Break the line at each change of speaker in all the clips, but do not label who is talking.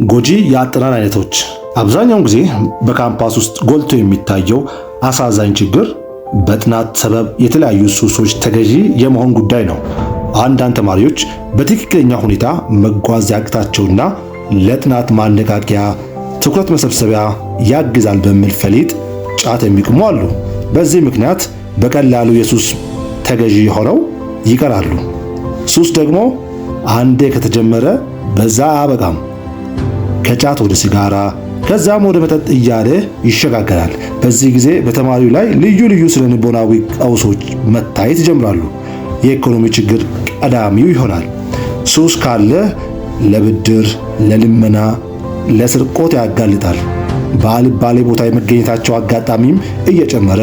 ጎጂ የአጠናን አይነቶች። አብዛኛውን ጊዜ በካምፓስ ውስጥ ጎልቶ የሚታየው አሳዛኝ ችግር በጥናት ሰበብ የተለያዩ ሱሶች ተገዢ የመሆን ጉዳይ ነው። አንዳንድ ተማሪዎች በትክክለኛ ሁኔታ መጓዝ ያቅታቸውና ለጥናት ማነቃቂያ፣ ትኩረት መሰብሰቢያ ያግዛል በሚል ፈሊጥ ጫት የሚቅሙ አሉ። በዚህ ምክንያት በቀላሉ የሱስ ተገዢ ሆነው ይቀራሉ። ሱስ ደግሞ አንዴ ከተጀመረ በዛ አያበቃም። ከጫት ወደ ሲጋራ ከዛም ወደ መጠጥ እያለ ይሸጋገራል። በዚህ ጊዜ በተማሪው ላይ ልዩ ልዩ ስነ-ልቦናዊ ቀውሶች መታየት ይጀምራሉ። የኢኮኖሚ ችግር ቀዳሚው ይሆናል። ሱስ ካለ ለብድር፣ ለልመና፣ ለስርቆት ያጋልጣል። በአልባሌ ቦታ የመገኘታቸው አጋጣሚም እየጨመረ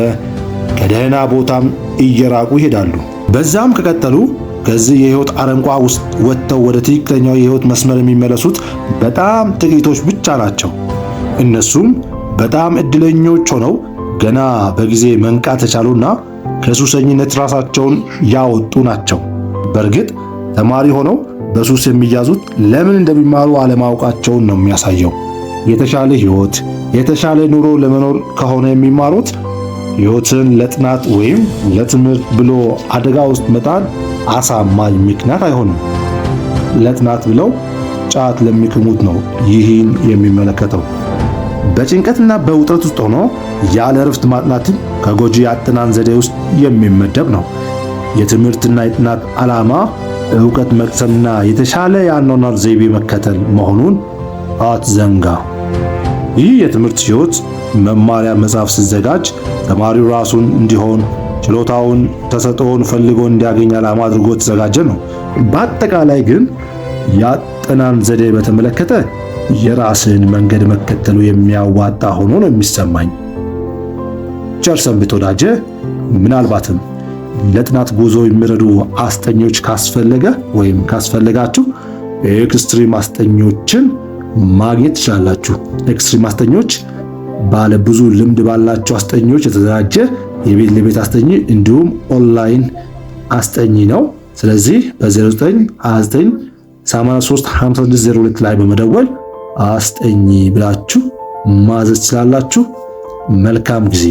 ከደህና ቦታም እየራቁ ይሄዳሉ። በዛም ከቀጠሉ ከዚህ የህይወት አረንቋ ውስጥ ወጥተው ወደ ትክክለኛው የህይወት መስመር የሚመለሱት በጣም ጥቂቶች ብቻ ናቸው። እነሱም በጣም እድለኞች ሆነው ገና በጊዜ መንቃት የቻሉና ከሱሰኝነት ራሳቸውን ያወጡ ናቸው። በእርግጥ ተማሪ ሆነው በሱስ የሚያዙት ለምን እንደሚማሩ አለማወቃቸውን ነው የሚያሳየው። የተሻለ ህይወት፣ የተሻለ ኑሮ ለመኖር ከሆነ የሚማሩት ህይወትን ለጥናት ወይም ለትምህርት ብሎ አደጋ ውስጥ መጣል አሳማኝ ምክንያት አይሆንም። ለጥናት ብለው ጫት ለሚቅሙት ነው ይህን የሚመለከተው። በጭንቀትና በውጥረት ውስጥ ሆኖ ያለ እረፍት ማጥናትን ከጎጂ የአጠናን ዘዴ ውስጥ የሚመደብ ነው። የትምህርትና የጥናት ዓላማ ዕውቀት መቅሰምና የተሻለ የአኗኗር ዘይቤ መከተል መሆኑን አትዘንጋ። ይህ የትምህርት ህይወት መማሪያ መጽሐፍ ሲዘጋጅ ተማሪው ራሱን እንዲሆን ችሎታውን፣ ተሰጥኦውን ፈልጎ እንዲያገኝ ዓላማ አድርጎ የተዘጋጀ ነው። በአጠቃላይ ግን የአጠናን ዘዴ በተመለከተ የራስን መንገድ መከተሉ የሚያዋጣ ሆኖ ነው የሚሰማኝ። ቸር ሰንብት ወዳጄ። ምናልባትም ለጥናት ጉዞ የሚረዱ አስጠኞች ካስፈለገ ወይም ካስፈለጋችሁ ኤክስትሪም አስጠኞችን ማግኘት ትችላላችሁ። ኤክስትሪም አስጠኞች ባለ ብዙ ልምድ ባላቸው አስጠኞች የተዘጋጀ የቤት ለቤት አስጠኝ እንዲሁም ኦንላይን አስጠኝ ነው። ስለዚህ በ0929 835602 ላይ በመደወል አስጠኝ ብላችሁ ማዘዝ ትችላላችሁ። መልካም ጊዜ